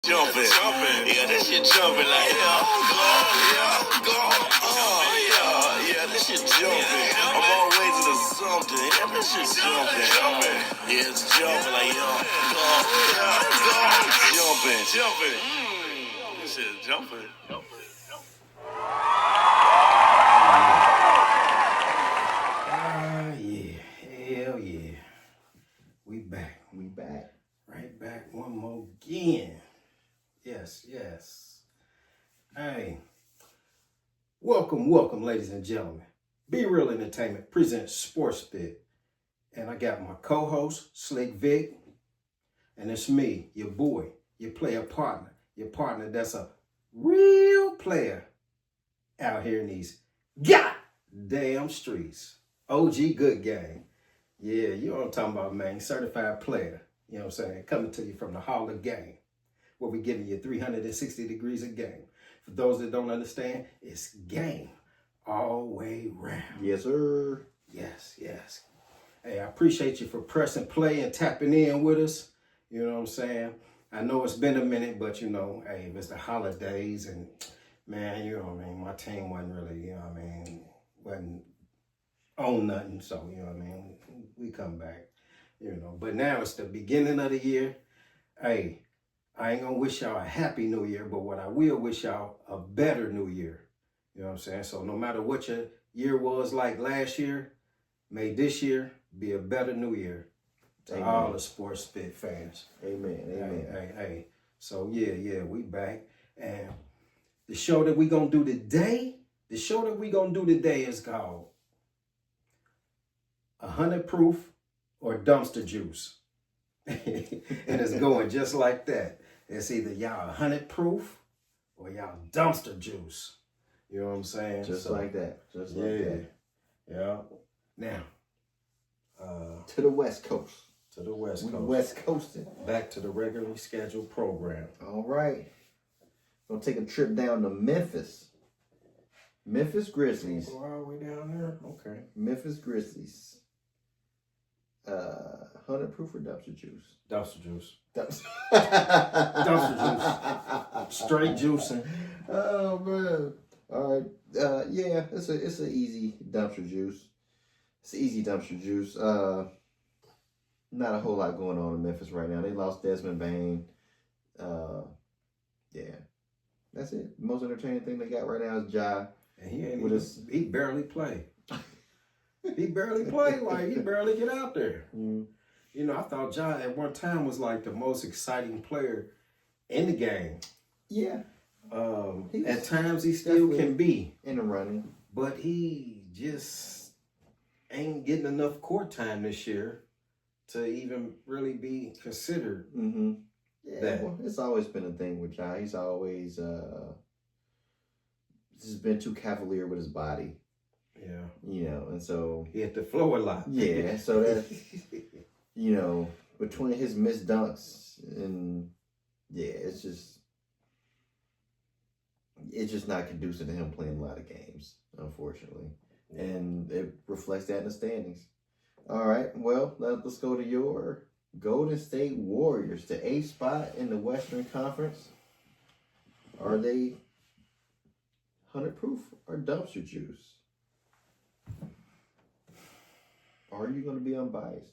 Jumping. Yeah, that shit jumping like, yeah, that shit jumping. I'm on my way to the something. Yeah, that shit jumping. Yeah, it's jumping like, jumping. This shit jumping. Yeah, hell yeah. We back. Right back one more again. Yes. Hey, welcome, ladies and gentlemen. Be Real Entertainment presents Sports Fit. And I got my co-host, Slick Vic. And it's me, your boy, your player partner. Your partner that's a real player out here in these goddamn streets. OG Good Game. Yeah, you know what I'm talking about, man. Certified player. You know what I'm saying? Coming to you from the Hall of Game, where we're giving you 360 degrees of game. For those that don't understand, it's game all way round. Yes, sir. Yes. Hey, I appreciate you for pressing play and tapping in with us. You know what I'm saying? I know it's been a minute, but you know, hey, if it's the holidays and man, you know what I mean, my team wasn't really, you know what I mean, wasn't on nothing. So, you know what I mean, we come back, you know. But now it's the beginning of the year. Hey, I ain't gonna wish y'all a happy new year, but what I will wish y'all a better new year. You know what I'm saying? So no matter what your year was like last year, may this year be a better new year to Amen. all the Sports Fit fans. Amen. Hey. So yeah, we back. And the show that we gonna do today is called 100 Proof or Dumpster Juice. And it's going just like that. It's either y'all 100 Proof or y'all Dumpster Juice. You know what I'm saying? Just like that. Yeah. Now, to the West Coast. To the West Coast. West Coasting. Back to the regularly scheduled program. All right. Gonna take a trip down to Memphis. Memphis Grizzlies. Go all the way down there? Okay. Memphis Grizzlies. 100 Proof or Dumpster Juice? Dumpster Juice. Dumpster Juice. Straight juicing. Oh, man. All right. Yeah, it's an easy dumpster juice. It's easy dumpster juice. Not a whole lot going on in Memphis right now. They lost Desmond Bain. Yeah. That's it. The most entertaining thing they got right now is Ja. And he barely play. He barely play. Like, he barely get out there. Mm. You know, I thought Ja at one time was like the most exciting player in the game. Yeah. At times he still can be. In the running. But he just ain't getting enough court time this year to even really be considered. Mm-hmm. Yeah, well, it's always been a thing with Ja. He's always just been too cavalier with his body. Yeah. You know, and so he hit the floor a lot. Yeah, so that you know, between his missed dunks and it's just not conducive to him playing a lot of games, unfortunately. Yeah. And it reflects that in the standings. All right, well, let's go to your Golden State Warriors, the 8th spot in the Western Conference. Are they 100 Proof or Dumpster Juice? Are you going to be unbiased?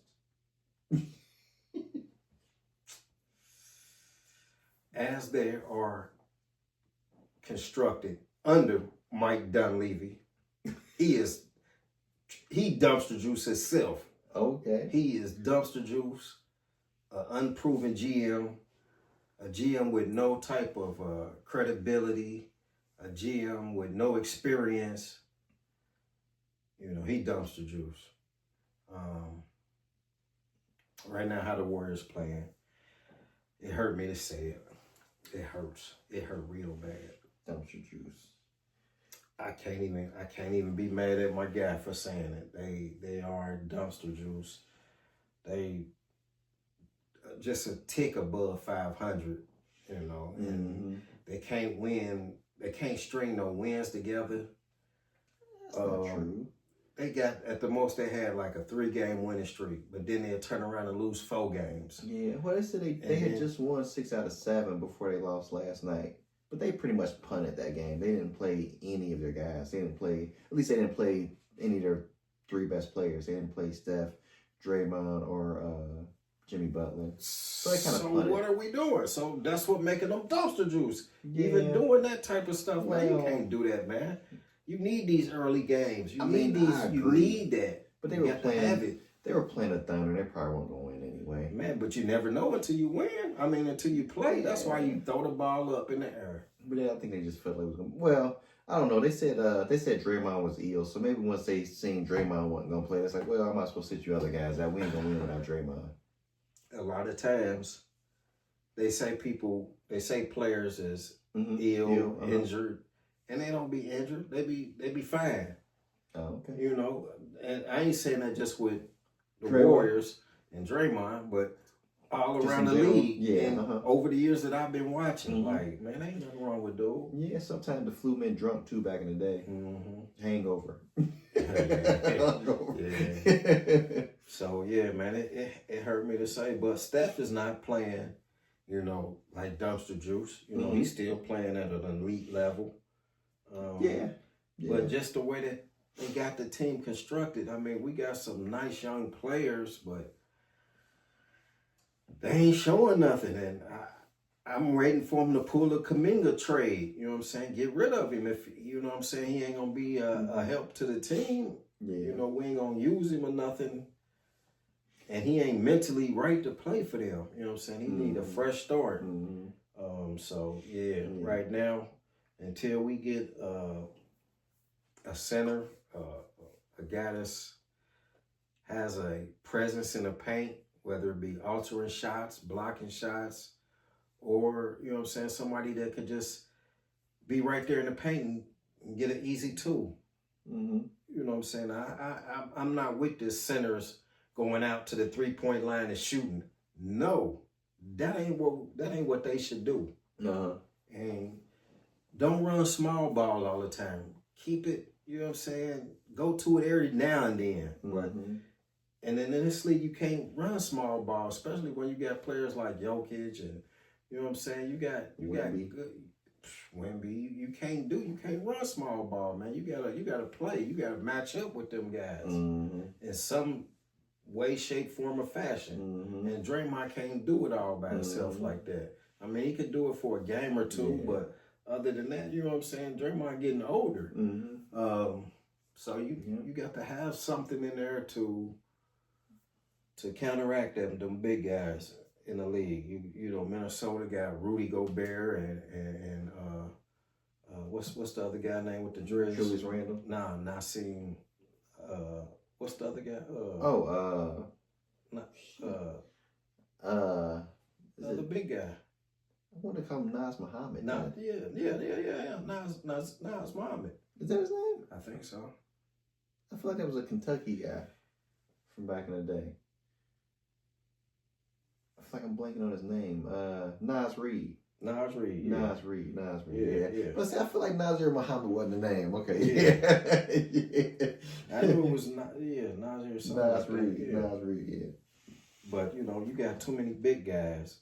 As they are constructed under Mike Dunleavy, he dumpster juice himself. Okay. He is dumpster juice, an unproven GM, a GM with no type of credibility, a GM with no experience. You know, he dumpster juice. Right now, how the Warriors playing, it hurt me to say it. It hurts. It hurt real bad. Dumpster juice. I can't even be mad at my guy for saying it. They are dumpster juice. They just a tick above 500, you know, and they can't win. They can't string no wins together. That's not true. they got at the most they had like a 3-game winning streak, but then they'll turn around and lose 4 games. Yeah, well, they said they had just won 6 out of 7 before they lost last night. But they pretty much punted that game. They didn't play any of their guys. They didn't play any of their 3 best players. They didn't play Steph, Draymond, or Jimmy Butler. So they kind of punted. What are we doing? So that's what making them dumpster juice. Yeah. Even doing that type of stuff, man, you Well, can't do that, man. You need these early games. You I need mean, these. I You agree. need that. But they You were got to have playing. it. They were playing the Thunder. They probably weren't going to win anyway. Man, but you never know until you win. I mean, until you play. That's why you throw the ball up in the air. But I think they just felt like it was going to. Well, I don't know. They said Draymond was ill. So maybe once they seen Draymond wasn't going to play, it's like, well, I might as well sit you other guys out. We ain't going to win without Draymond. A lot of times, they say players is ill, injured, and they don't be injured. They be fine. Oh, okay. You know, and I ain't saying that just with the Draymond. Warriors and Draymond, but all Just around the in general. league. Yeah, And over the years that I've been watching, Mhm. like, man, ain't nothing wrong with dude. Yeah, sometimes the flu meant drunk too back in the day. Mm-hmm. Hangover. Yeah. So yeah, man, it hurt me to say, but Steph is not playing, you know, like dumpster juice. You know, he's still playing at an elite level. Yeah. But just the way that they got the team constructed, I mean, we got some nice young players, but they ain't showing nothing. And I'm waiting for him to pull a Kuminga trade. You know what I'm saying? Get rid of him. If you know what I'm saying, he ain't gonna be a help to the team. Yeah. You know, we ain't gonna use him or nothing. And he ain't mentally right to play for them. You know what I'm saying? He need a fresh start. So yeah, right now, until we get a center, a guy that's has a presence in the paint, whether it be altering shots, blocking shots, or, you know what I'm saying, somebody that could just be right there in the paint and get an easy two. You know what I'm saying? I'm not with this centers going out to the 3-point line and shooting. No, that ain't what they should do. And don't run small ball all the time. Keep it, you know what I'm saying? Go to it every now and then. But and then in this league, you can't run small ball, especially when you got players like Jokic and, you know what I'm saying? You got good Wemby. You can't run small ball, man. You gotta play. You gotta match up with them guys in some way, shape, form, or fashion. And Draymond can't do it all by himself like that. I mean, he could do it for a game or two, but other than that, you know what I'm saying? Draymond getting older. So you got to have something in there to counteract them big guys in the league. You know, Minnesota got Rudy Gobert and what's the other guy name with the Driz? Julius Randle? Nah, Nassim. What's the other guy? The big guy. I want to call him Nas Muhammad. Yeah. Nas Muhammad. Is that his name? I think so. I feel like that was a Kentucky guy from back in the day. I feel like I'm blanking on his name. Nas Reed. Nas Reed. Yeah. But see, I feel like Nasir Muhammad wasn't the name. Okay. I knew it was Nasir something. Nas Reed, yeah. But you know, you got too many big guys.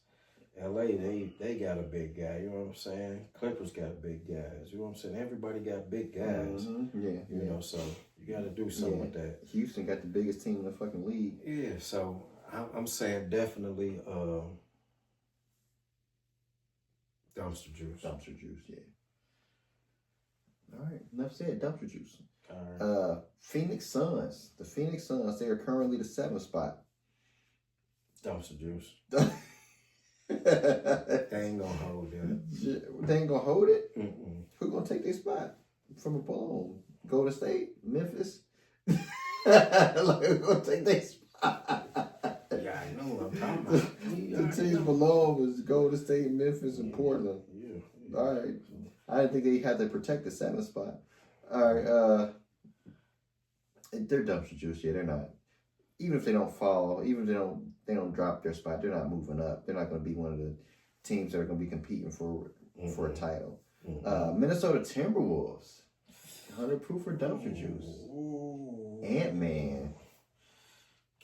LA, they got a big guy, you know what I'm saying? Clippers got big guys, you know what I'm saying? Everybody got big guys. You know, so you got to do something with that. Houston got the biggest team in the fucking league. Yeah, so I'm saying definitely dumpster juice. Dumpster juice, yeah. All right, enough said. Dumpster juice. All right. Phoenix Suns. The Phoenix Suns, they are currently the 7th spot. Dumpster juice. They ain't gonna hold that. They ain't gonna hold it? Mm-mm. Who gonna take their spot from a ball? Golden State? Memphis? Who gonna take their spot? Yeah, I know what I'm talking about. The teams below was Golden State, Memphis, and Portland. Yeah. All right. I didn't think they had to protect the 7th spot. All right. They're dumpster juice. Yeah, they're not. Even if they don't fall, even if they don't drop their spot, they're not moving up. They're not going to be one of the teams that are going to be competing for a title. Minnesota Timberwolves. 100 proof or dumpster juice? Ooh. Ant-Man.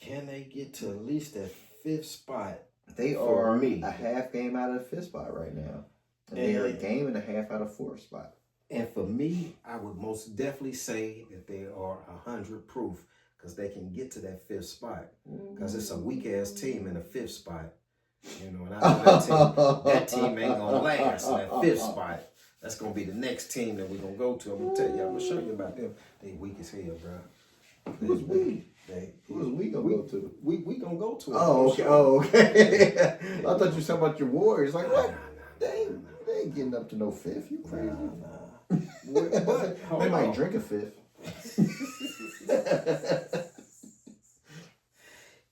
Can they get to at least that 5th spot? They For are me. a half game out of the 5th spot right now. And they are a game and a half out of 4th spot. And for me, I would most definitely say that they are 100 proof because they can get to that 5th spot. Because it's a weak ass team in the 5th spot. You know, and I know that team ain't gonna last in that 5th spot. That's gonna be the next team that we're gonna go to. I'm gonna tell you, I'm gonna show you about them. They weak as hell, bro. Who's we? Who's we gonna go to? We gonna go to it. Oh, okay. Oh, okay. I thought you were talking about your Warriors. Like, what? Nah. They ain't getting up to no 5th. You crazy? Nah. But They might drink a 5th.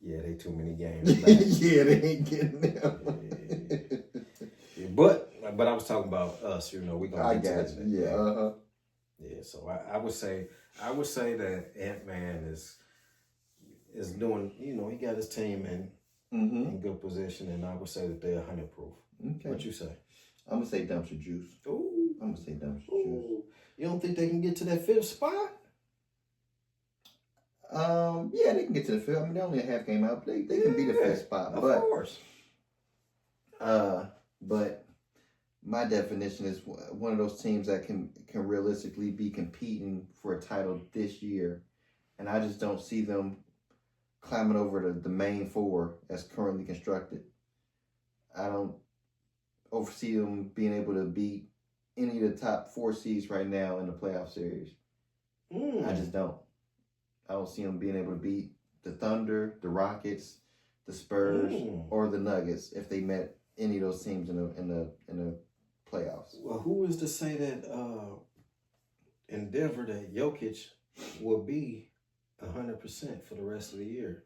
Yeah, they too many games back. Yeah, they ain't getting them. Yeah, but I was talking about us. You know, we gonna I get got to that. you. Yeah. Yeah. So I would say that Ant-Man is doing. You know, he got his team in good position, and I would say that they're 100 proof. Okay. What you say? I'm gonna say dumpster juice. Ooh. I'm gonna say dumpster juice. Ooh. You don't think they can get to that 5th spot? Yeah, they can get to the 5th. I mean, they're only a half game out. They can be the 5th spot. Of But course. But my definition is one of those teams that can realistically be competing for a title this year, and I just don't see them climbing over the main 4 as currently constructed. I don't oversee them being able to beat any of the top 4 seeds right now in the playoff series. I just don't. I don't see them being able to beat the Thunder, the Rockets, the Spurs, or the Nuggets if they met any of those teams in the playoffs. Well, who is to say that in Denver that Jokic will be 100% for the rest of the year?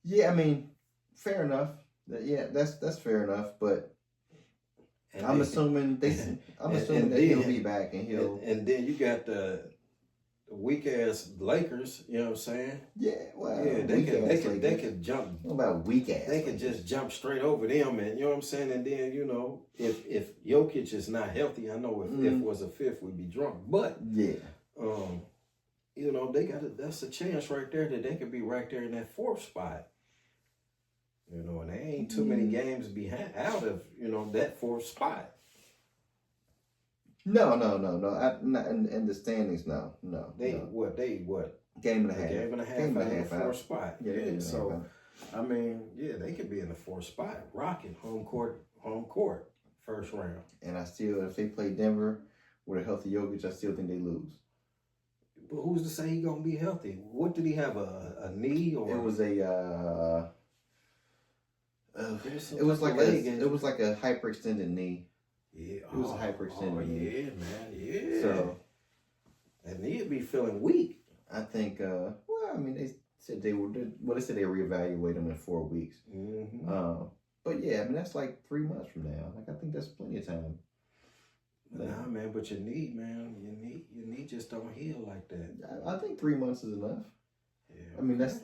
Yeah, I mean, fair enough. That's fair enough. But And I'm they- assuming that he'll be back and he'll. And then you got the weak ass Lakers. You know what I'm saying? Yeah, well, Yeah, they could jump. What about weak ass? They could just jump straight over them, and you know what I'm saying. And then you know, if Jokic is not healthy, I know if it was a 5th, we'd be drunk. But Yeah. you know, that's a chance right there that they could be right there in that 4th spot. You know, and they ain't too many games behind out of, you know, that 4th spot. No. Not in the standings, no. They what? Game and a half. Game and a half Game and a out of half the out. 4th spot. Yeah, game and a half so out. I mean, yeah, they could be in the 4th spot, rocking home court, first round. And I still, if they play Denver with a healthy Jokic, I still think they lose. But who's to say he gonna be healthy? What did he have, a knee or? It was a. There's It was some like type of leg injury. it was like a hyperextended knee. Yeah, It was a hyperextended knee. yeah, man, yeah. So and he'd be feeling weak. I think. Well, I mean, they said they would. Well, they said they reevaluate him in 4 weeks. Mm-hmm. But yeah, I mean that's like 3 months from now. Like I think that's plenty of time. Nah, man, but your knee, man, your knee just don't heal like that. I think 3 months is enough. Yeah. I mean that's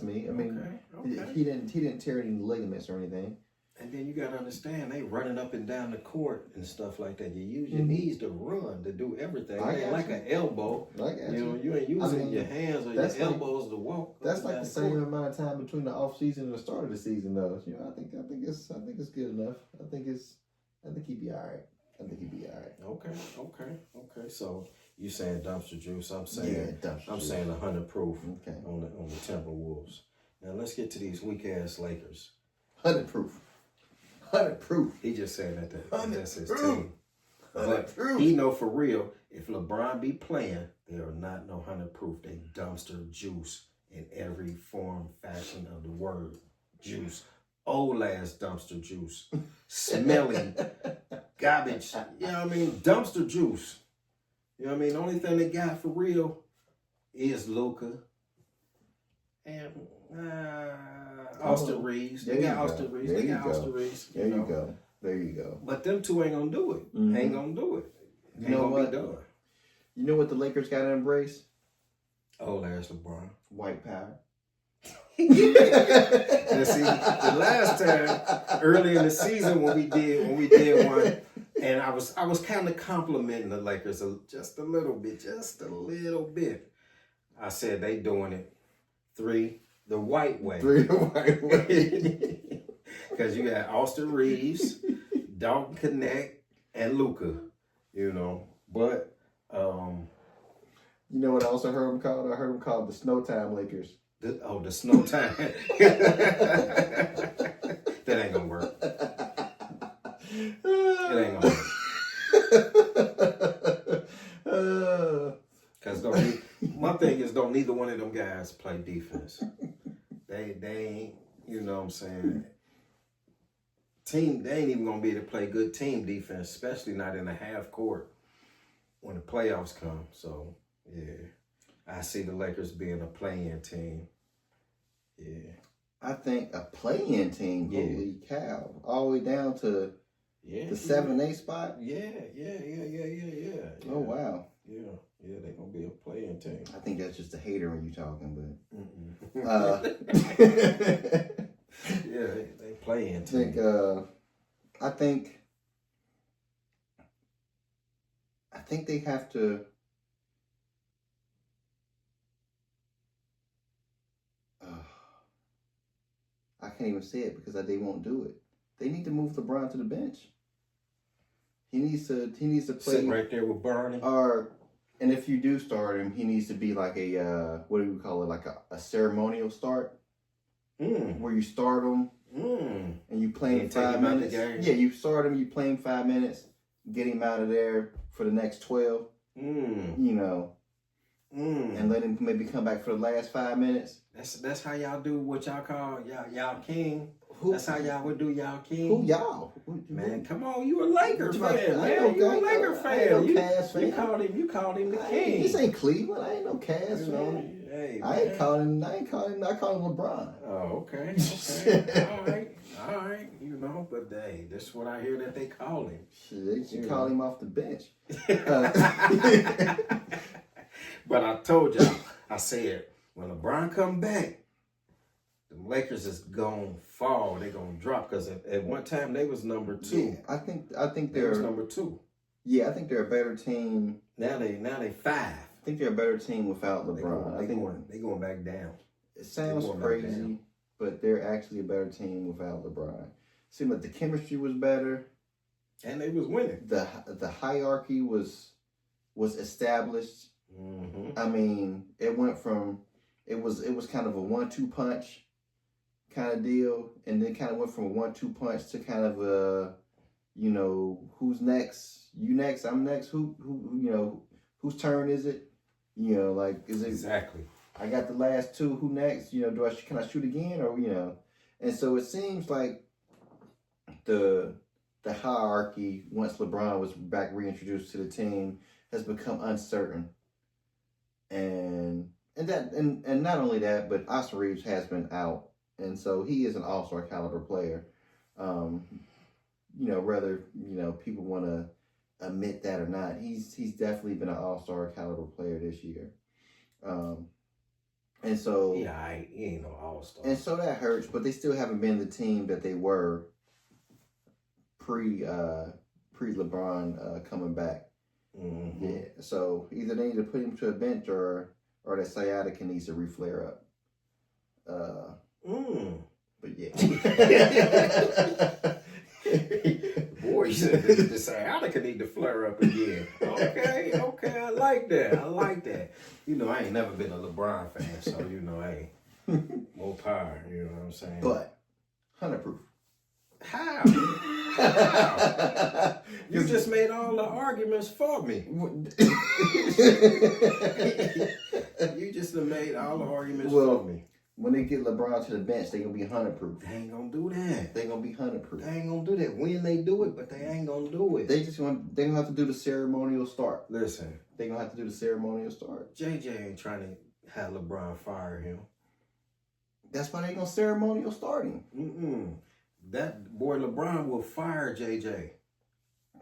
me. I mean Okay. he didn't tear any ligaments or anything. And then you gotta understand, they running up and down the court and stuff like that. You use your knees to run, to do everything. I It ain't got like you. an elbow. I got You know, you. you ain't using I mean, your hands or your that's like- elbows to walk. up That's and like down the same court. amount of time between the off season and the start of the season, though. You know, I think it's good enough. I think he'd be all right. Okay. So you saying dumpster juice? I'm saying dumpster I'm juice. saying 100 proof Okay. on the Timberwolves. Now let's get to these weak ass Lakers. 100 proof. 100 proof. He just saying that's his 100 team. But proof. he know for real, if LeBron be playing, they are not no 100 proof. They dumpster juice in every form, fashion of the word. Juice. Old ass dumpster juice. Smelly. Garbage. You know what I mean? Dumpster juice. You know what I mean? The only thing they got for real is Luka. And Austin Reeves. They got Austin Reeves. They got Austin Reeves. There you go. There you go. But them two ain't gonna do it. Mhm. Ain't gonna do it. You Ain't know gonna what? be done. You know what the Lakers got to embrace? Old ass LeBron. White power. And see, the last time early in the season when we did one, And I was kind of complimenting the Lakers just a little bit. I said they doing it the white way. The white way. Because you got Austin Reeves, Dalton Connect, and Luka, you know. But you know what I also heard them called? I heard them called the Snowtime Lakers. The snow time. That ain't gonna work. It ain't gonna work. Because my thing is, don't neither one of them guys play defense. They ain't, you know what I'm saying? They ain't even gonna be able to play good team defense, especially not in a half court when the playoffs come. So yeah, I see the Lakers being a play-in team. Yeah. I think a play-in team, holy cow. All the way down to the 7-8 spot? Yeah. Oh, wow. Yeah, they're going to be a play-in team. I think that's just a hater when you're talking, but... yeah, they play-in team. I think they have to... I can't even say it because they won't do it. They need to move LeBron to the bench. He needs to play sit right there with Barney. And if you do start him, he needs to be like a what do we call it? Like a ceremonial start, where you start him and you play him 5 minutes. Yeah, you start him, you play him 5 minutes, get him out of there for the next 12. You know. And let him maybe come back for the last 5 minutes. That's how y'all do what y'all call y'all king. That's how y'all would do y'all king. Who y'all? Man, come on, you a Laker fan, man. You a Laker fan. You called him the king. This ain't Cleveland. I ain't no Cavs fan. Hey, I ain't calling him LeBron. Oh, okay. All right. You know, but hey, this is what I hear that they call him. Shit, they should call him off the bench. But I told y'all, I said, when LeBron come back, the Lakers is gonna fall. They're gonna drop because at one time they was number 2. Yeah, I think they're number 2. Yeah, I think they're a better team. Now they 5. I think they're a better team without LeBron. They going back down. It sounds crazy, but they're actually a better team without LeBron. Seemed like the chemistry was better, and they was winning. The hierarchy was established. I mean, it went from it was kind of a 1-2 punch kind of deal, and then kind of went from a 1-2 punch to kind of a, you know, who's next? You next? I'm next. Who you know, whose turn is it? You know, like, is it exactly? I got the last 2. Who next? You know, can I shoot again, or you know? And so it seems like the hierarchy, once LeBron was back reintroduced to the team, has become uncertain. And not only that, but Austin Reeves has been out, and so he is an all-star caliber player. You know, whether people want to admit that or not, he's definitely been an all-star caliber player this year. And so he ain't no all-star, and so that hurts. But they still haven't been the team that they were pre LeBron coming back. Yeah, so either they need to put him to a bench or that sciatica needs to reflare up. But yeah. Boy, you said the sciatica need to flare up again. Okay, I like that. You know, I ain't never been a LeBron fan, so you know, hey, more power. You know what I'm saying? But 100 proof. How? You just made all the arguments for me. You just made all the arguments for me. When they get LeBron to the bench, they're going to be 100 proof. They ain't going to do that. They're going to be 100 proof. They ain't going to do that. When they do it, but they ain't going to do it. They're going to have to do the ceremonial start. Listen. They're going to have to do the ceremonial start. JJ ain't trying to have LeBron fire him. That's why they're going to ceremonial start him. That boy LeBron will fire JJ.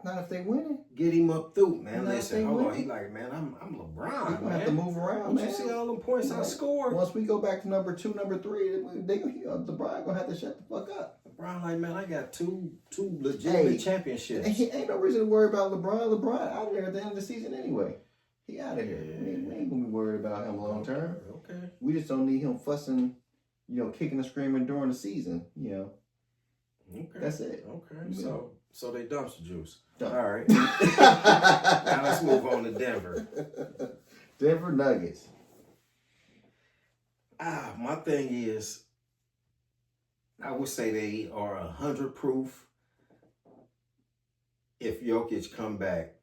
Not if they winning. Get him up through, man. Not Listen, hold on. He like, man, I'm LeBron. You're gonna have to move around, man. You see all them points I scored? Once we go back to number 2, number 3, LeBron gonna have to shut the fuck up. LeBron, like, man, I got two legitimate championships. Ain't no reason to worry about LeBron. LeBron out of there at the end of the season anyway. He out of here. We ain't gonna be worried about him long term. Okay. We just don't need him fussing, kicking and screaming during the season. Okay. That's it. Okay. So they dumpster juice. Dump. All right. Now let's move on to Denver. Denver Nuggets. My thing is, I would say they are 100 proof if Jokic come back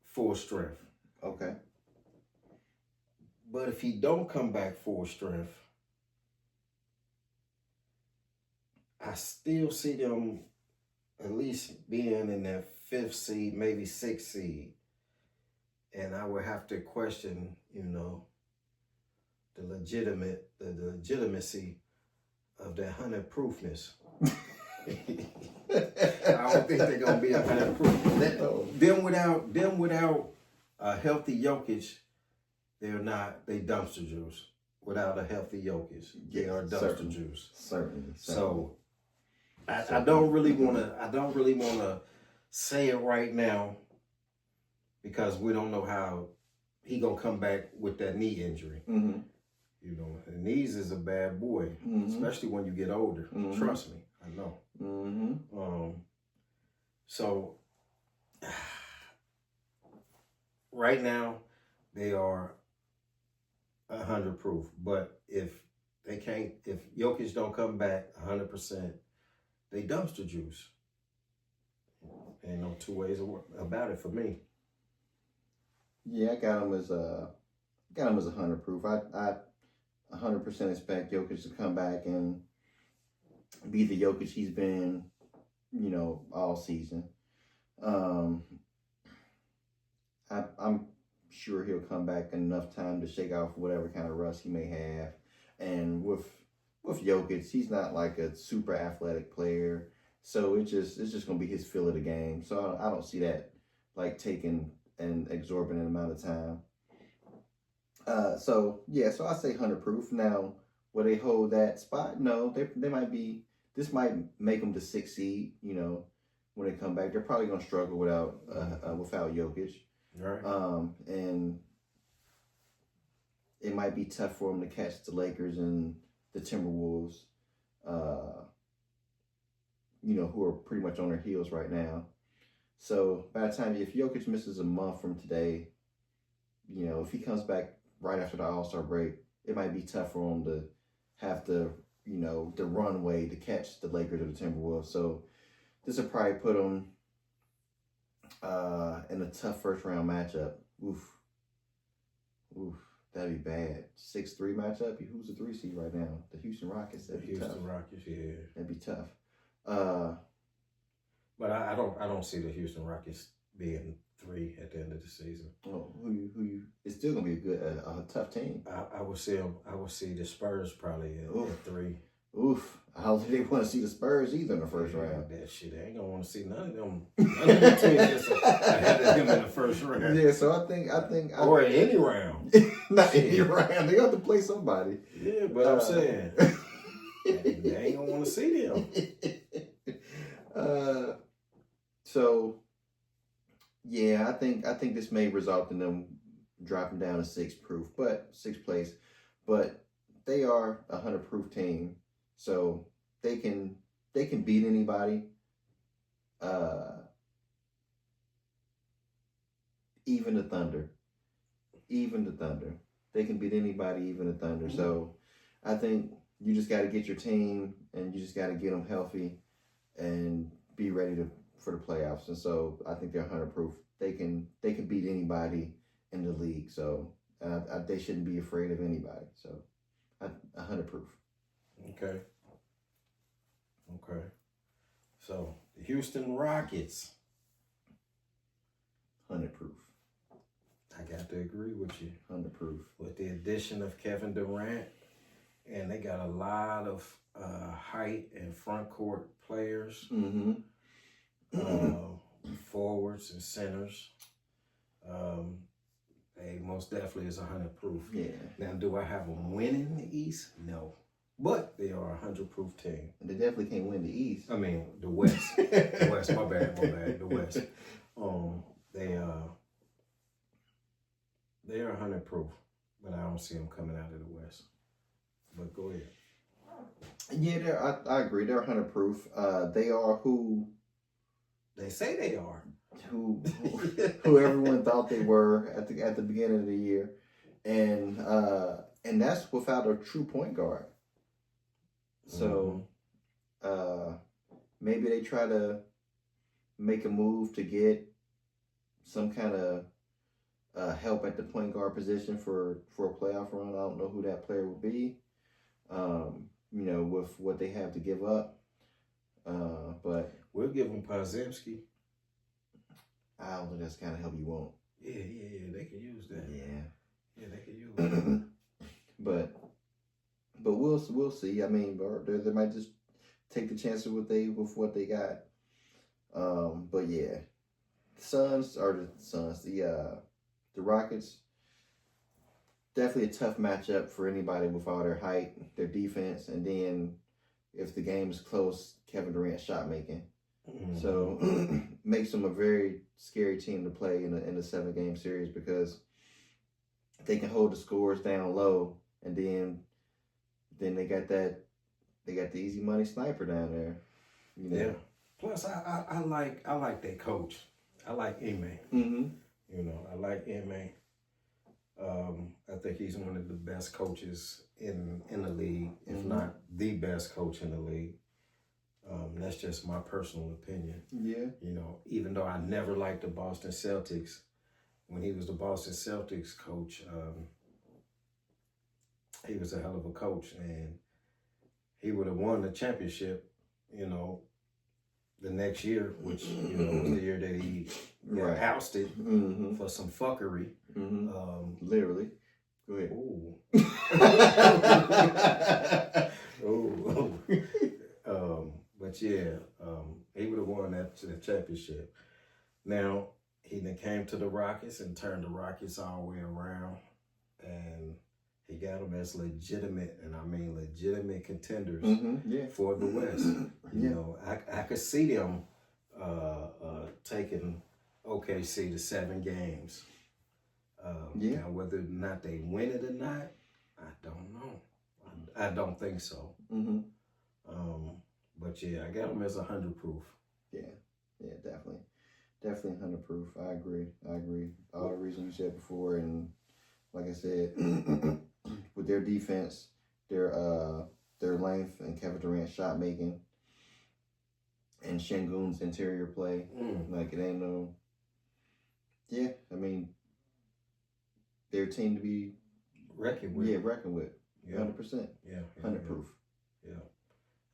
full strength. Okay. But if he don't come back full strength, I still see them at least being in that 5th seed, maybe 6th seed. And I would have to question, the legitimacy of that 100 proofness. I don't think they're gonna be 100 proof. Them without a healthy Jokic, they dumpster juice. Without a healthy Jokic, they are dumpster juice. Certainly. So I don't really wanna say it right now because we don't know how he gonna come back with that knee injury. Mm-hmm. The knees is a bad boy, especially when you get older. Mm-hmm. Trust me, I know. Mm-hmm. So right now they are 100 proof, but if Jokic don't come back 100%, they dumpster juice. Ain't no two ways about it for me. Yeah, I got him as 100 proof. I 100% expect Jokic to come back and be the Jokic he's been, all season. I'm sure he'll come back enough time to shake off whatever kind of rust he may have. And with Jokic, he's not like a super athletic player, so it's just gonna be his feel of the game. So I don't see that like taking an exorbitant amount of time. So I say 100 proof. Now, will they hold that spot? No, they might be. This might make them the 6th seed. When they come back, they're probably gonna struggle without Jokic. Right. And it might be tough for them to catch the Lakers and the Timberwolves. Who are pretty much on their heels right now. So by the time if Jokic misses a month from today, if he comes back right after the All-Star break, it might be tough for him to have the runway to catch the Lakers or the Timberwolves. So this will probably put him in a tough first-round matchup. Oof, that'd be bad. 6-3 matchup. Who's the 3 seed right now? The Houston Rockets. That'd be tough. Rockets, yeah. That'd be tough. But I don't see the Houston Rockets being 3 at the end of the season. Oh, who you? It's still gonna be a tough team. I would see the Spurs probably at 3. Oof! I don't think they want to see the Spurs either in the first round. That shit, they ain't gonna want to see none of them. None of them teams ahead of them in the first round. Yeah, so I think or in any round. Not any round. They have to play somebody. Yeah, but I'm saying they ain't gonna want to see them. So yeah, I think this may result in them dropping down to 6th place, but they are a 100 proof team, so they can beat anybody. Even the Thunder. They can beat anybody, even the Thunder. So I think you just got to get your team and you just got to get them healthy and be ready for the playoffs. And so I think they're 100 proof. They can beat anybody in the league. So they shouldn't be afraid of anybody. So 100 proof. Okay. So the Houston Rockets. 100 proof. I got to agree with you. 100 proof. With the addition of Kevin Durant, and they got a lot of height and front court players, forwards and centers. They most definitely is 100 proof. Yeah. Now, do I have them winning the East? No. but they are a 100-proof team. And they definitely can't win the East. I mean, the West. The West, my bad, the West. They are 100 proof, but I don't see them coming out of the West. But go ahead. Yeah, I agree. They're 100 proof. They are who They say they are. who everyone thought they were at the beginning of the year, and that's without a true point guard. So maybe they try to make a move to get some kind of help at the point guard position for a playoff run. I don't know who that player will be. With what they have to give up. But we'll give them Podziemski. I don't think that's the kind of help you want. Yeah, they could use that. Yeah, they could use that. but we'll see. I mean, they might just take the chance with what they got. But yeah, the Rockets. Definitely a tough matchup for anybody with all their height, their defense, and then if the game is close, Kevin Durant shot making. Mm-hmm. So makes them a very scary team to play in a 7-game series because they can hold the scores down low, and then they got the easy money sniper down there. Yeah. Plus, I like that coach. I like Ime. Mm-hmm. I like Ime. I think he's one of the best coaches in the league, if not the best coach in the league. That's just my personal opinion. Yeah. Even though I never liked the Boston Celtics, when he was the Boston Celtics coach, he was a hell of a coach, and he would have won the championship, the next year, which, was the year that he got ousted for some fuckery. Mm-hmm. Literally. Go ahead. Ooh. But yeah, he would have won that championship. Now, he then came to the Rockets and turned the Rockets all the way around, and he got them as legitimate, and I mean legitimate contenders for the West. I could see them taking OKC to 7 games. Now, whether or not they win it or not, I don't know. I don't think so. Mm-hmm. But yeah, I got them as 100 proof. Yeah, definitely 100 proof. I agree. All the reasons you said before, and like I said, with their defense, their length, and Kevin Durant's shot making, and Şengün's interior play, like it ain't no. Yeah, I mean, they're a team to be reckoned with. Yeah, reckoned with. 100%. Yeah, 100 proof. Yeah.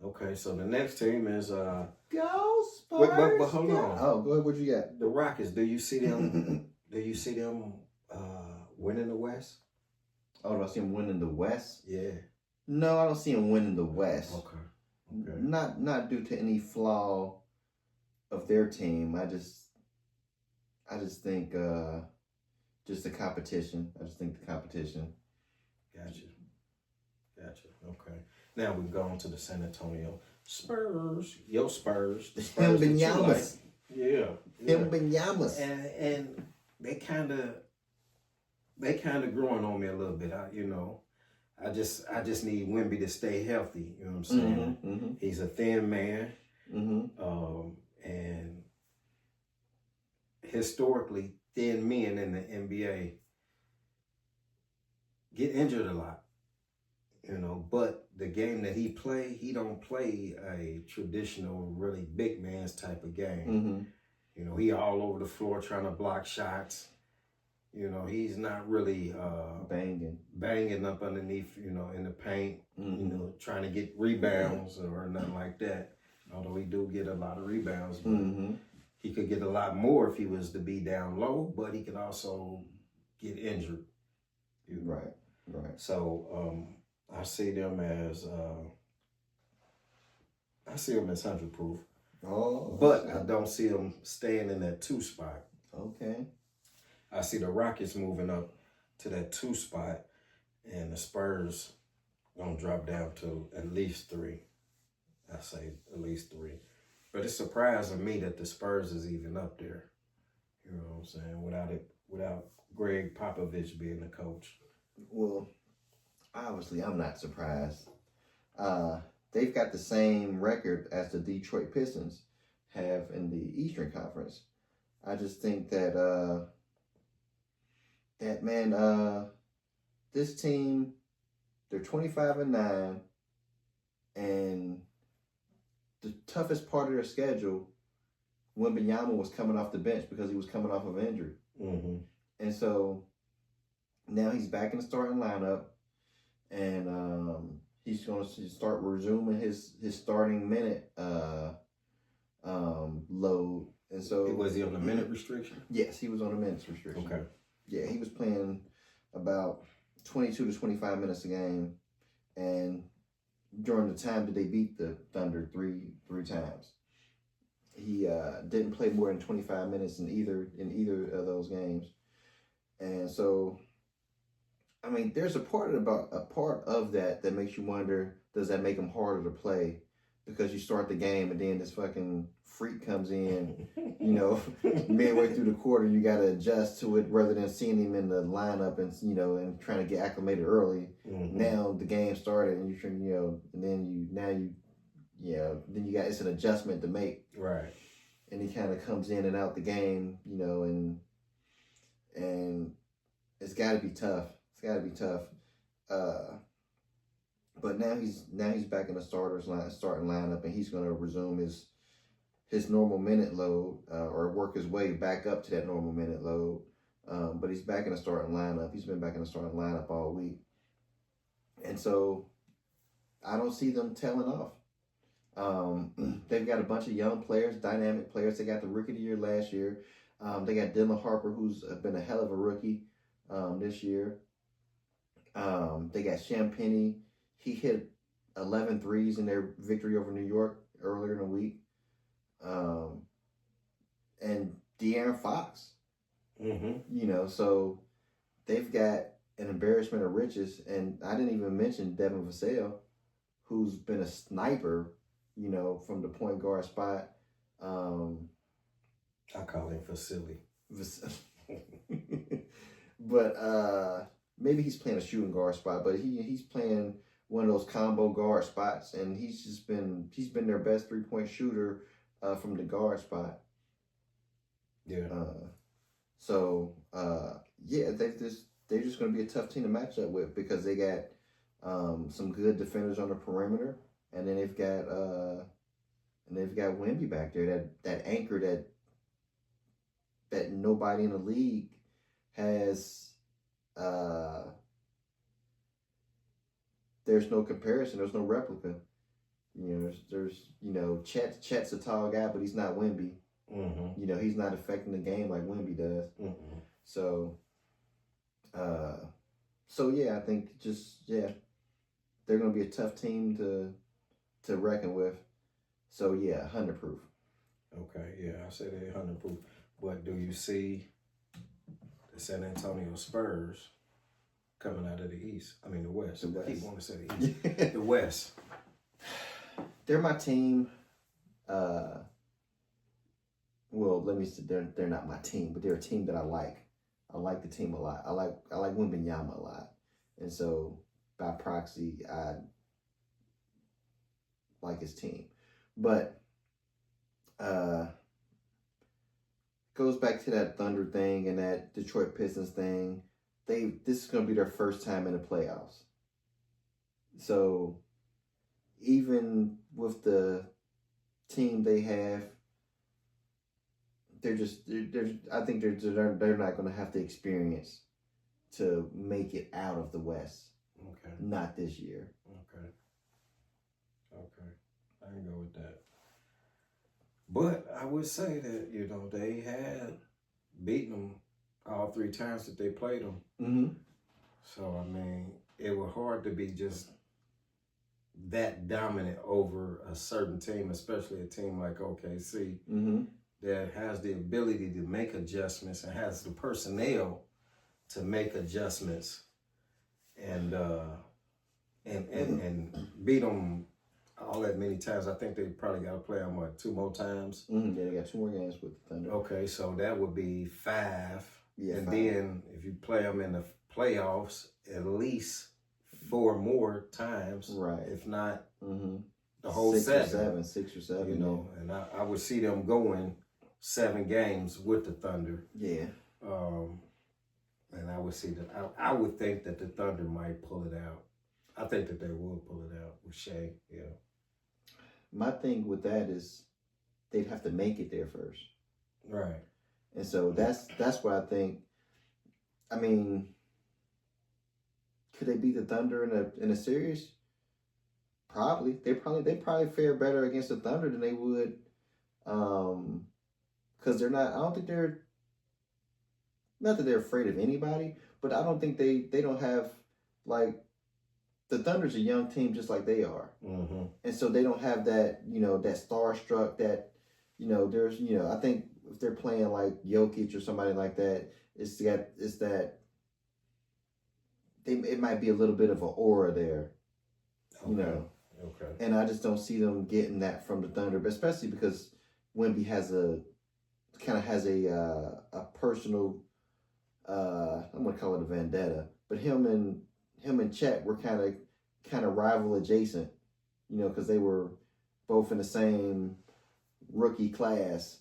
Okay, so the next team is Go Spurs. But hold on. Oh, go ahead. What you got? The Rockets. Do you see them? Winning the West? Oh, do I see them winning the West? Yeah. No, I don't see them winning the West. Okay. Not due to any flaw of their team. I just think just the competition. Gotcha. Okay. Now we've gone to the San Antonio Spurs. Your Spurs. The Spurs. Yamas. Yeah. Yamas. And they kind of growing on me a little bit. I just need Wemby to stay healthy. You know what I'm saying? Mm-hmm. He's a thin man. Mm-hmm. And historically, thin men in the NBA get injured a lot. But the game that he don't play a traditional, really big man's type of game. Mm-hmm. He all over the floor trying to block shots. He's not really banging up underneath, in the paint, trying to get rebounds or nothing like that. Although he do get a lot of rebounds, but he could get a lot more if he was to be down low, but he could also get injured. Right. So I see them as 100 proof. Oh, but I don't see them staying in that 2 spot. Okay. I see the Rockets moving up to that 2 spot, and the Spurs gonna drop down to at least 3. I say at least 3. But it's surprising me that the Spurs is even up there. You know what I'm saying? Without Greg Popovich being the coach. Well, obviously, I'm not surprised. They've got the same record as the Detroit Pistons have in the Eastern Conference. I just think that this team, they're 25-9, and the toughest part of their schedule, Wembanyama was coming off the bench because he was coming off of injury. Mm-hmm. And so now he's back in the starting lineup, and he's going to start resuming his starting minute load. And so Was he on the minute restriction? Yes, he was on a minutes restriction. Okay. Yeah, he was playing about 22 to 25 minutes a game, and during the time that they beat the Thunder three times, he didn't play more than 25 minutes in either of those games. And so, I mean, there's a part of that makes you wonder, does that make him harder to play? Because you start the game and then this fucking freak comes in, you know, midway through the quarter, you got to adjust to it rather than seeing him in the lineup and, you know, and trying to get acclimated early. Mm-hmm. Now the game started and then you got, it's an adjustment to make. Right. And he kind of comes in and out the game, you know, and it's got to be tough. It's got to be tough. But now he's back in the starting lineup, and he's going to resume his normal minute load, or work his way back up to that normal minute load. But he's back in the starting lineup. He's been back in the starting lineup all week, and so I don't see them tailing off. They've got a bunch of young players, dynamic players. They got the rookie of the year last year. They got Dylan Harper, who's been a hell of a rookie this year. They got Champagnie. He hit 11 threes in their victory over New York earlier in the week. And De'Aaron Fox. Mm-hmm. You know, so they've got an embarrassment of riches. And I didn't even mention Devin Vassell, who's been a sniper, you know, from the point guard spot. I call him Vasily. But maybe he's playing a shooting guard spot, but he's playing one of those combo guard spots, and he's been their best 3-point shooter from the guard spot. Yeah. They're just going to be a tough team to match up with because they got some good defenders on the perimeter, and then they've got Wemby back there, that anchor that nobody in the league has. There's no comparison. There's no replica. You know, there's Chet's a tall guy, but he's not Wemby. Mm-hmm. You know, he's not affecting the game like Wemby does. Mm-hmm. So yeah, I think they're going to be a tough team to reckon with. So yeah, 100 proof. Okay, yeah, I say they're 100 proof. But do you see the San Antonio Spurs coming out of the East? I mean, the West. The West. I keep wanting to say the East. The West. They're my team. Well, let me say they're not my team, but they're a team that I like. I like the team a lot. I like Wembanyama a lot, and so by proxy, I like his team. But goes back to that Thunder thing and that Detroit Pistons thing. This is going to be their first time in the playoffs. So even with the team they have, I think they're not going to have the experience to make it out of the West. Okay. Not this year. Okay. I can go with that. But I would say that, you know, they had beaten them all 3 times that they played them. Mm-hmm. So, I mean, it was hard to be just that dominant over a certain team, especially a team like OKC, Mm-hmm. that has the ability to make adjustments and has the personnel to make adjustments. And and beat them all that many times. I think they probably got to play them, 2 more times? Yeah, they got 2 more games with the Thunder. Okay, so that would be 5. Yeah, and 5. then if you play them in the playoffs, at least 4 more times. Right. If not Mm-hmm. the whole 6 or 7. You know, and I would see them going 7 games with the Thunder. Yeah. And I would see that. I would think that the Thunder might pull it out. I think that they will pull it out with Shea. Yeah. My thing with that is they'd have to make it there first. Right. And so that's what I think. I mean, could they beat the Thunder in a series? Probably. They probably fare better against the Thunder than they would, because they're not. I don't think they're. Not that they're afraid of anybody, but I don't think they don't have, like, the Thunder's a young team just like they are. Mm-hmm. And so they don't have that, that starstruck, that, there's, I think if they're playing like Jokic or somebody like that, it might be a little bit of an aura there, Okay. And I just don't see them getting that from the Thunder, but especially because Wemby has a personal, I'm gonna call it a vendetta, but him and Chet were kind of rival adjacent, because they were both in the same rookie class,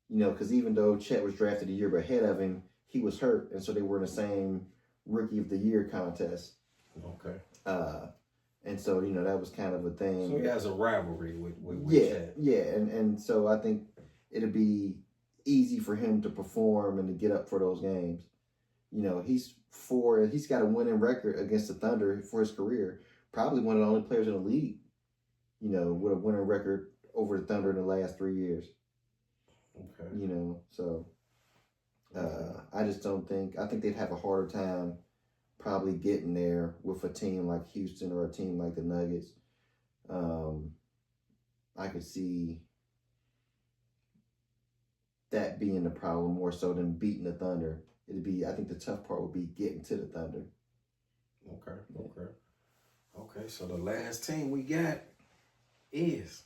because even though Chet was drafted a year ahead of him, he was hurt, and so they were in the same rookie of the year contest. Okay. And so that was kind of a thing. So he has a rivalry with Chet. Yeah, and so I think it'd be easy for him to perform and to get up for those games. He's got a winning record against the Thunder for his career. Probably one of the only players in the league, with a winning record over the Thunder in the last 3 years. Okay. So I just don't think. I think they'd have a harder time probably getting there with a team like Houston or a team like the Nuggets. I could see that being the problem more so than beating the Thunder. I think the tough part would be getting to the Thunder. Okay, so the last team we got is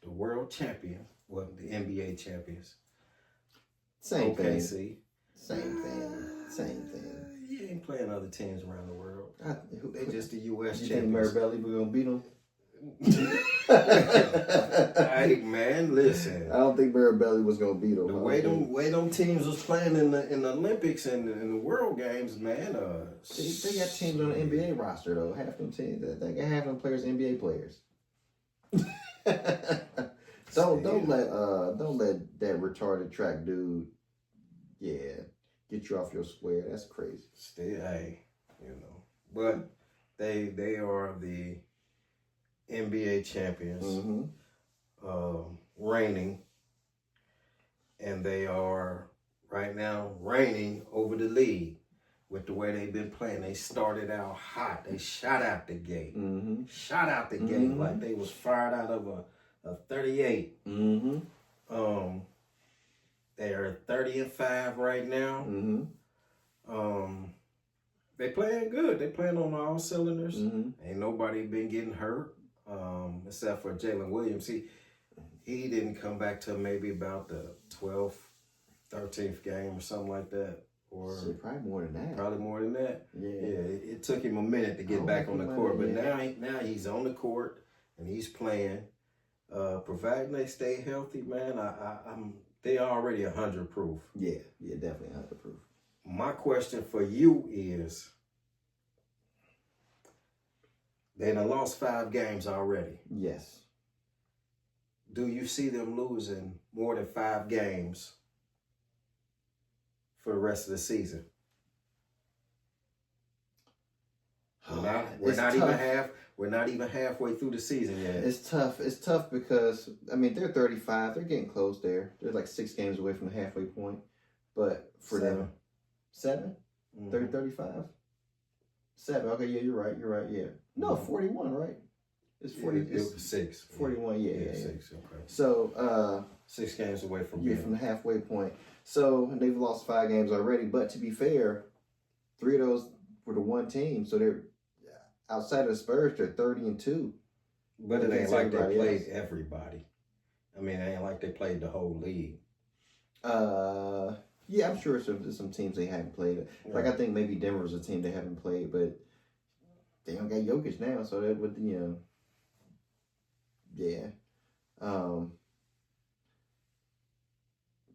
the world champion, the NBA champions. Same thing. Same thing. You ain't playing other teams around the world. They just the U.S. You champions. think Marabelli we're gonna beat them? Hey man, listen. I don't think Marabelli was gonna beat them. The way them teams was playing in the Olympics and in the World Games, man. They got teams on the NBA roster though. Half them teams, they got half them players NBA players. Don't let that retarded track dude, get you off your square. That's crazy. Still, but they are the NBA champions, reigning, and they are right now reigning over the league with the way they've been playing. They started out hot. They shot out the gate. Shot out the gate like they was fired out of a 38. They are 30-5 right now. They playing good. They playing on all cylinders. Ain't nobody been getting hurt, except for Jalen Williams. He didn't come back till maybe about the 12th, 13th game or something like that. Or probably more than that. Probably more than that. Yeah. It took him a minute to get back on the court, but now he's on the court and he's playing. Providing they stay healthy, man, they already 100 proof. Yeah, definitely 100 proof. My question for you is, they done lost 5 games already. Yes. Do you see them losing more than 5 games for the rest of the season? We're not even halfway through the season yet. It's tough. It's tough because they're 35. They're getting close there. They're like 6 games away from the halfway point. But for 7. 7? 35? 7. Okay, yeah, you're right. Yeah. No, 41, right? It's 40. It's 6. 41. Yeah. 6. Okay. So 6 games away from from the halfway point. So they've lost 5 games already. But to be fair, 3 of those were the one team. So outside of the Spurs, they're 30-2. But it ain't Against like they everybody played else. everybody. I mean, it ain't like they played the whole league. Yeah, I'm sure there's some teams they haven't played. Like I think maybe Denver's a team they haven't played, but they don't got Jokic now, so that would yeah.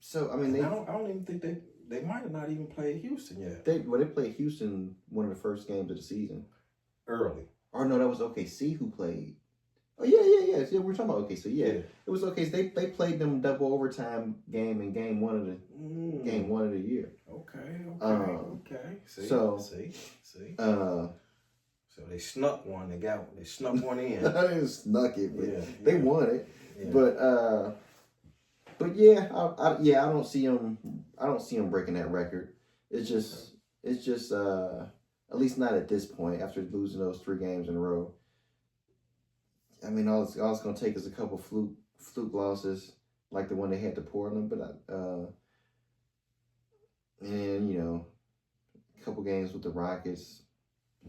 So I mean, I don't even think they might have not even played Houston yet. they played Houston one of the first games of the season. Early. Or no, that was OKC who played. Oh yeah. We're talking about OKC. Yeah, it was OKC. They played them double overtime game in game one of the year. Okay. See. So they snuck one. They snuck one in. I didn't snuck it, but they yeah. won it. Yeah. But yeah, I don't see them breaking that record. It's just at least not at this point after losing those 3 games in a row. I mean, all it's gonna take is a couple fluke losses like the one they had to Portland, but and a couple games with the Rockets.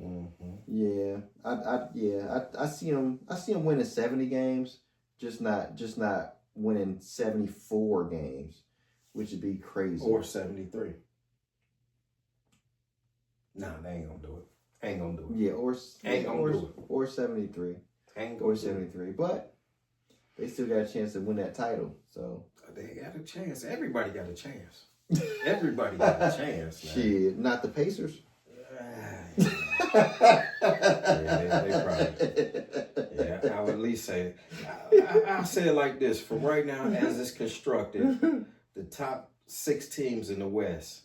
Mm-hmm. Yeah, I see them. I see them winning 70 games, just not winning 74 games, which would be crazy. Or 73. Nah, they ain't gonna do it. Ain't gonna do it. Yeah, or 73. Ain't Or gonna do 73. But they still got a chance to win that title. So it. They got a chance. Everybody got a chance. Everybody got a chance. Man. Shit, not the Pacers. Yeah, they probably. Yeah, I would at least say. I'll say it like this: from right now, as it's constructed, the top 6 teams in the West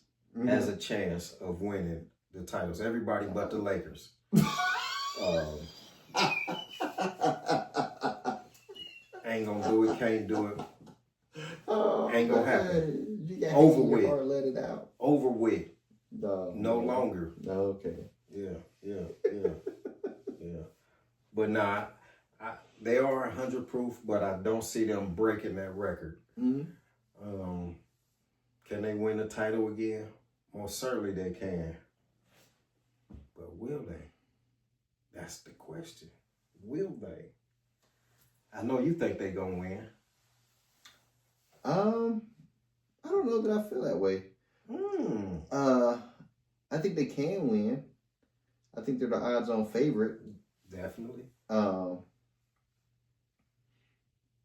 has a chance of winning the titles. Everybody but the Lakers. Ain't gonna do it. Can't do it. Ain't gonna happen. You got Over with. Or let it out. Over with. No longer. Okay. Yeah. But nah, they are 100 proof, but I don't see them breaking that record. Mm-hmm. Can they win the title again? Most certainly they can. But will they? That's the question. Will they? I know you think they're going to win. I don't know that I feel that way. I think they can win. I think they're the odds-on favorite. Definitely.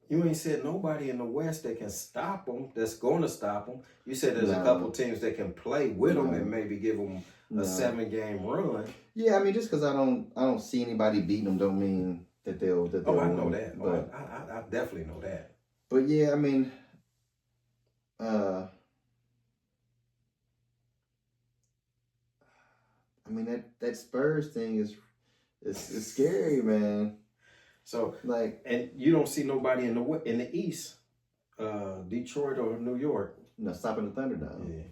You ain't said nobody in the West that can stop them, that's going to stop them. You said there's a couple teams that can play with them and maybe give them a 7-game run. Yeah, I mean, just because I don't see anybody beating them don't mean that they'll I know win. that. But, I definitely know that. But yeah, I mean, that Spurs thing is scary, man. So like, and you don't see nobody in the East, Detroit or New York. No, stopping the Thunder now. Yeah.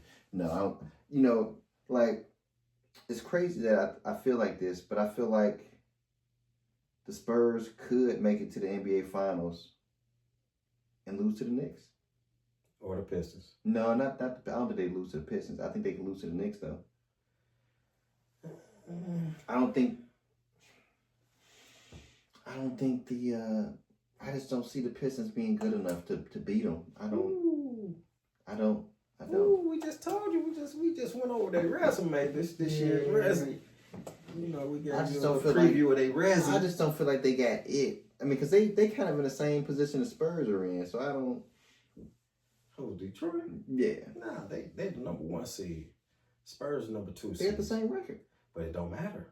No, like, it's crazy that I feel like this, but I feel like the Spurs could make it to the NBA Finals and lose to the Knicks. Or the Pistons. No, not I don't think they lose to the Pistons. I think they can lose to the Knicks though. I just don't see the Pistons being good enough to beat them. I don't. Ooh, we just told you. We just went over their resume this year's resume. We got a preview of their resume. I just don't feel like they got it. I mean, because they kind of in the same position the Spurs are in, so I don't. Oh, Detroit? Yeah. Nah, they the number 1 seed. Spurs number 2 seed. They have the same record. But it don't matter.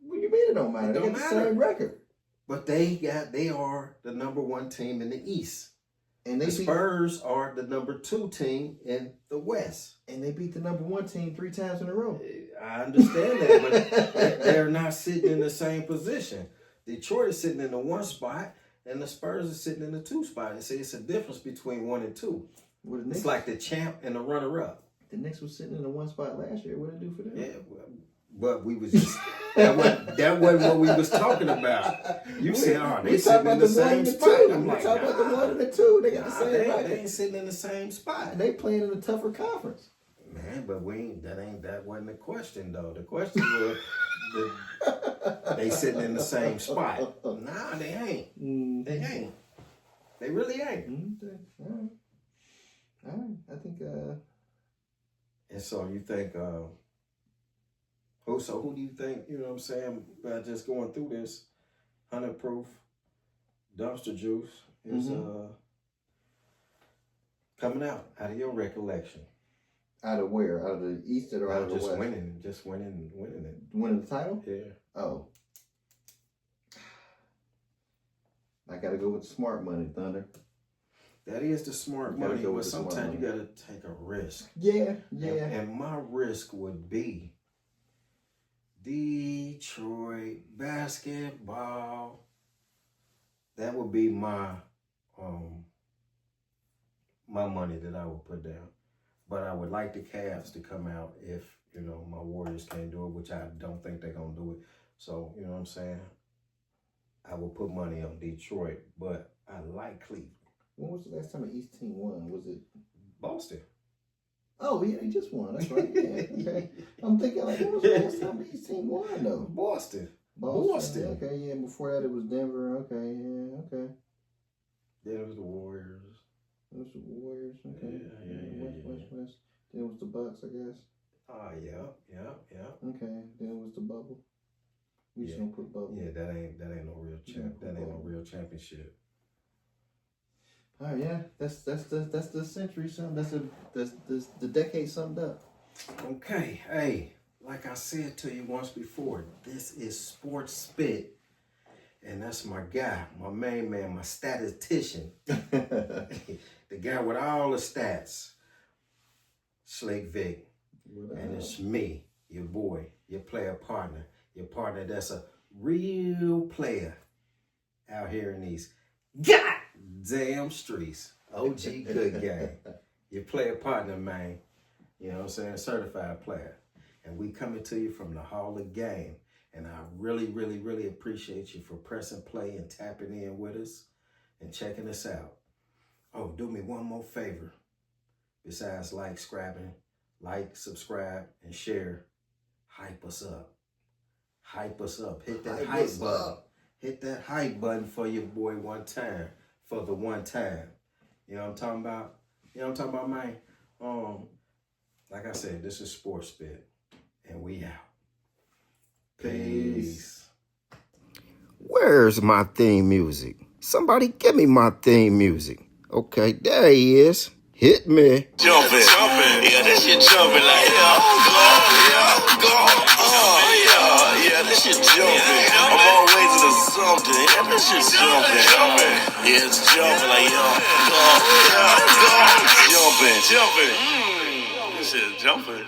What do you mean it don't matter? It don't got matter. the same record. But they are the number 1 team in the East. And the Spurs are the number 2 team in the West. And they beat the number 1 team 3 times in a row. I understand that, but they're not sitting in the same position. Detroit is sitting in the 1 spot, and the Spurs are sitting in the 2 spot. And see, it's a difference between 1 and 2. Well, it's like the champ and the runner-up. The Knicks was sitting in the 1 spot last year. What did it do for them? Yeah, but we was just that wasn't what we was talking about. You said, they sitting in the same spot. I'm like, talking about the 1 and the 2. They got the same record. They ain't sitting in the same spot. They playing in a tougher conference. Man, but that wasn't the question though. The question was they sitting in the same spot. Nah, they ain't. They ain't. They really ain't. All right. I think. And so you think, who do you think, you know what I'm saying, by just going through this 100 proof dumpster juice is coming out of your recollection? Out of where? Out of the East or out of the West? Just winning it. Winning the title? Yeah. Oh. I gotta go with the smart money, Thunder. That is the smart money, but sometimes you gotta take a risk. Yeah. And my risk would be Detroit basketball. That would be my my money that I would put down. But I would like the Cavs to come out if, you know, my Warriors can't do it, which I don't think they're gonna do it. So, you know what I'm saying? I will put money on Detroit, but I like Cleveland. When was the last time an East team won? Was it Boston? Oh, yeah, they just won. That's right. Yeah, okay. I'm thinking, like, when was the last time the East team won, though? Boston. Okay, yeah. Before that, it was Denver. Okay, yeah, okay. Then it was the Warriors. It was the Warriors. Okay. Yeah. West. Then it was the Bucks, I guess. Yeah. Okay. Then it was the bubble. We just don't put bubble. Yeah, that ain't no real champ. That ain't no real championship. Oh yeah, that's the century sum. That's the decade summed up. Okay, hey, like I said to you once before, this is Sports Spit, and that's my guy, my main man, my statistician, the guy with all the stats, Slick Vic, and it's me, your boy, your player partner, your partner that's a real player out here in these goddamn streets. OG Good Game. Your player partner, man. You know what I'm saying? Certified player. And we coming to you from the Hall of Game. And I really, really, really appreciate you for pressing play and tapping in with us and checking us out. Oh, do me one more favor. Besides like, subscribe, and share. Hype us up. Hype us up. Hit that hype button. Hit that hype button for your boy one time. For the one time. You know what I'm talking about? You know what I'm talking about, man? Like I said, this is Sports Spit. And we out. Peace. Where's my theme music? Somebody give me my theme music. Okay, there he is. Hit me. Jumping. Yeah, that shit jumping like, yeah, that shit jumping. I'm always into something. Yeah, that shit jumping. Yeah, it's jumping like, jumping. This shit jumping.